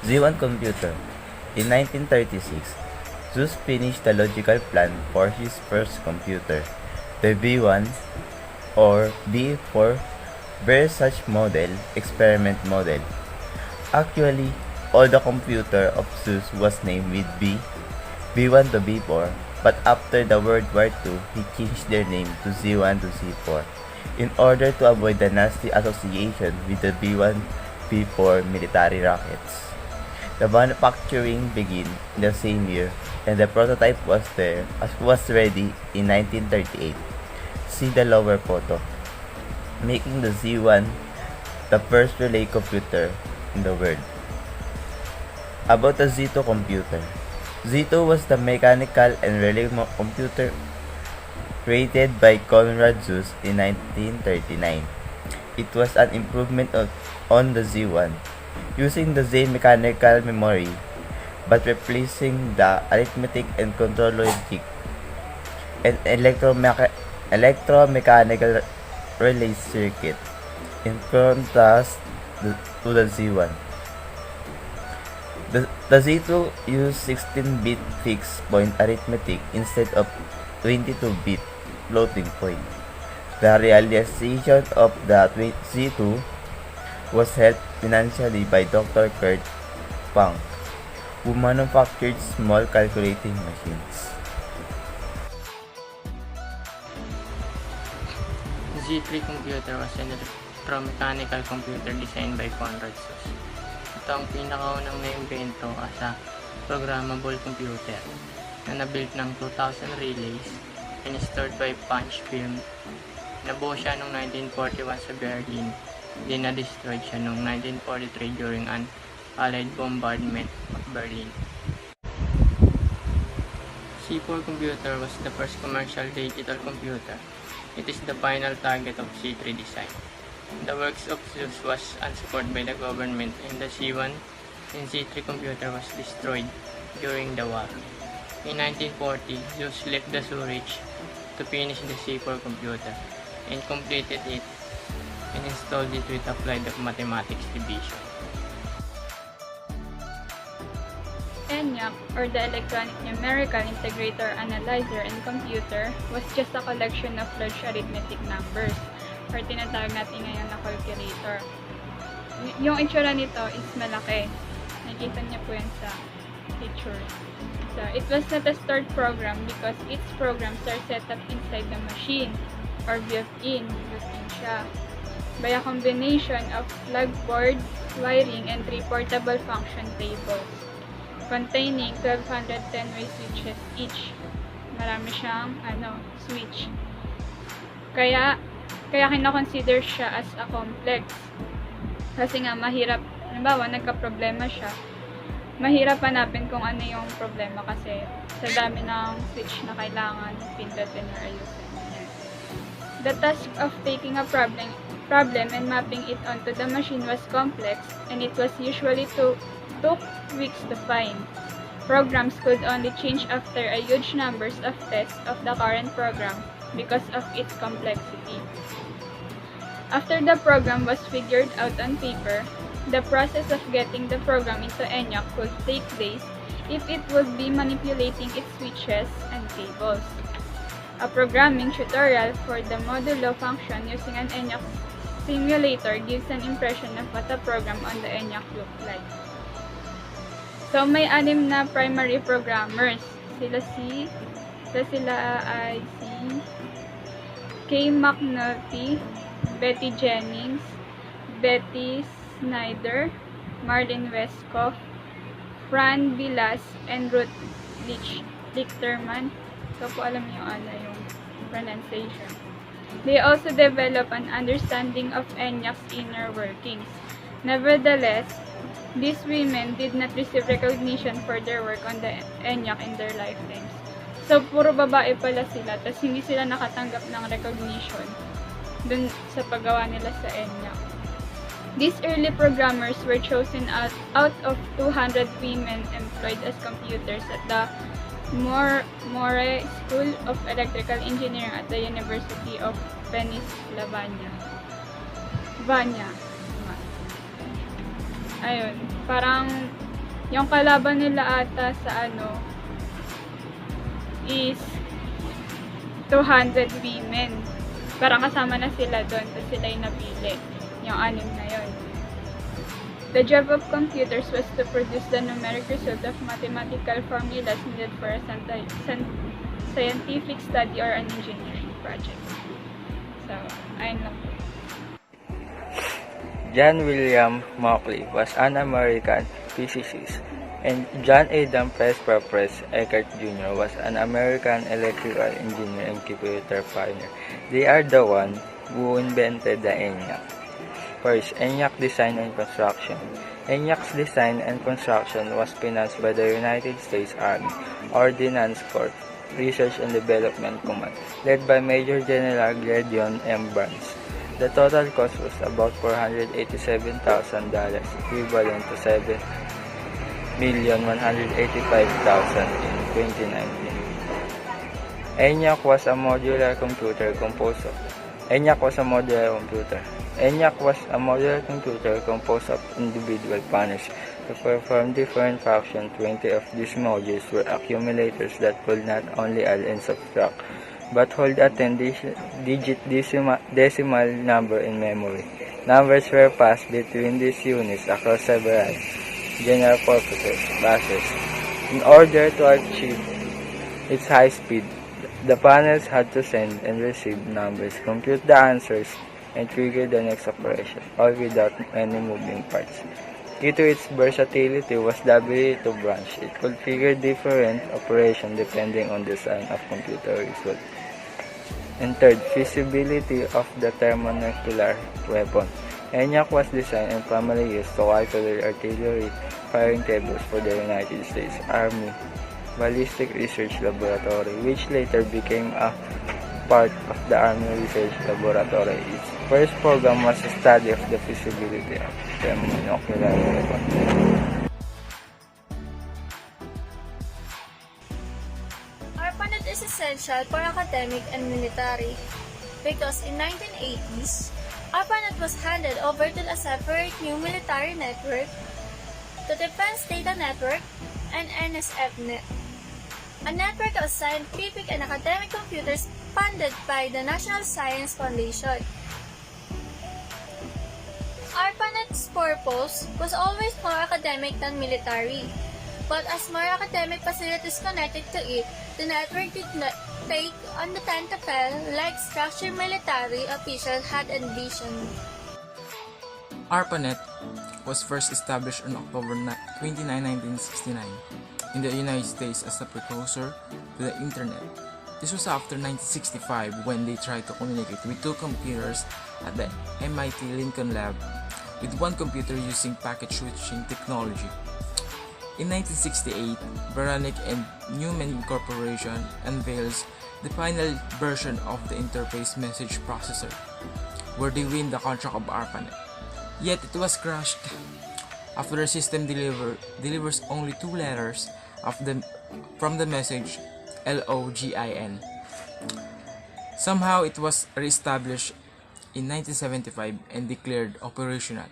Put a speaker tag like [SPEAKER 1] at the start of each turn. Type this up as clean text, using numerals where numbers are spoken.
[SPEAKER 1] Z1 computer. In 1936, Zeus finished the logical plan for his first computer, the B1 or B for Very Such Model Experiment Model. Actually, all the computer of Zeus was named with B, B1 to B4, but after the World War II, he changed their name to Z1 to Z4 in order to avoid the nasty association with the B1, B4 military rockets. The manufacturing began in the same year and the prototype was ready in 1938. See the lower photo, making the Z1 the first relay computer in the world. About the Z2 computer. Z2 was the mechanical and relay computer created by Conrad Zuse in 1939. It was an improvement on the Z1, using the same mechanical memory but replacing the arithmetic and control logic and electromechanical relay circuit in contrast to the Z1. The Z2 used 16-bit fixed point arithmetic instead of 22-bit floating point. The realization of the Z2 was helped financially by Dr. Kurt Funk, who manufactured small calculating machines.
[SPEAKER 2] Z3 computer was an electromechanical computer designed by Conrad Zuse. Ito ang pinakaunang naimbento as a programmable computer na nabuild ng 2,000 relays and stored by punch film. Nabuo siya noong 1941 sa Berlin. Then na-destroyed siya noong 1943 during an Allied bombardment of Berlin. C4 computer was the first commercial digital computer. It is the final target of C3 design. The works of Zuse was unsupported by the government and the C1 and Z3 computer was destroyed during the war. In 1940, Zuse left the Zurich to finish the C4 computer and completed it and installed it with applied mathematics division.
[SPEAKER 3] ENIAC, or the Electronic Numerical Integrator Analyzer and Computer, was just a collection of large arithmetic numbers, or tinatawag natin ngayon na calculator. Yung itsura nito is malaki. Nakikita niyo po yan sa picture. So, it was not a stored program because its programs are set up inside the machine, or built-in siya, by a combination of plug board, wiring, and 3 portable function tables containing 1210-way switches each. Marami siyang switch. Kaya kina-consider siya as a complex. Kasi nga mahirap, halimbawa nagka-problema siya, mahirap hanapin kung ano yung problema kasi sa dami ng switch na kailangan pindutin or ayusin. The task of taking a problem and mapping it onto the machine was complex, and it was usually took weeks to find. Programs could only change after a huge numbers of tests of the current program because of its complexity. After the program was figured out on paper, the process of getting the program into ENIAC could take days if it would be manipulating its switches and cables. A programming tutorial for the modulo function using an ENIAC simulator gives an impression of what a program on the ENIAC looks like. So, may 6 na primary programmers. Sila ay si Kay McNulty, Betty Jennings, Betty Snyder, Marlin Westcoff, Fran Vilas, and Ruth Lichterman. So, po alam niyo yung pronunciation. They also develop an understanding of ENIAC's inner workings. Nevertheless, these women did not receive recognition for their work on the ENIAC in their lifetimes. So, puro babae pala sila, tapos hindi sila nakatanggap ng recognition dun sa paggawa nila sa ENIAC. These early programmers were chosen out of 200 women employed as computers at the Moore School of Electrical Engineering at the University of Pennsylvania. Ayun, parang Yung kalaban nila ata sa is 200 women. Parang kasama na sila doon tapos sila yung napili. Yung 6 na yon. The job of computers was to produce the numeric result of mathematical formulas needed for a scientific study or an engineering project. So, ayun lang po.
[SPEAKER 4] John William Mauchly was an American physicist, and John Adam Press Eckert Jr. was an American electrical engineer and computer pioneer. They are the ones who invented the ENIac. First, ENIac design and construction. ENIac's design and construction was financed by the United States Army Ordnance Corps Research and Development Command, led by Major General Gideon M. Burns. The total cost was about $487,000, equivalent to $7,185,000 in 2019. ENIac was a modular computer composed of individual panels to perform different functions. 20 of these modules were accumulators that could not only add and subtract, but hold a 10-digit decimal number in memory. Numbers were passed between these units across several general purposes buses. In order to achieve its high speed, the panels had to send and receive numbers, compute the answers, and trigger the next operation, all without any moving parts. Key to its versatility was the ability to branch. It could trigger different operations depending on the design of computer result. And third, feasibility of the thermonuclear weapon. ENIac was designed and primarily used to calculate artillery firing tables for the United States Army Ballistic Research Laboratory, which later became a part of the Army Research Laboratory. Its first program was a study of the feasibility of thermonuclear weapon.
[SPEAKER 5] ARPANET is essential for academic and military because in 1980s, ARPANET was handed over to a separate new military network, the Defense Data Network and NSFnet, a network of scientific and academic computers funded by the National Science Foundation. ARPANET's purpose was always more academic than military, but as more academic facilities connected to it, the network did not take on the tentacle like structured military officials had envisioned.
[SPEAKER 6] ARPANET was first established on October 29, 1969 in the United States as a precursor to the Internet. This was after 1965 when they tried to communicate with two computers at the MIT Lincoln Lab, with one computer using packet switching technology. In 1968, Beranek and Newman Corporation unveils the final version of the Interface Message Processor, where they win the contract of ARPANET. Yet it was crushed after the system delivers only 2 letters from the message LOGIN. Somehow it was re-established in 1975 and declared operational.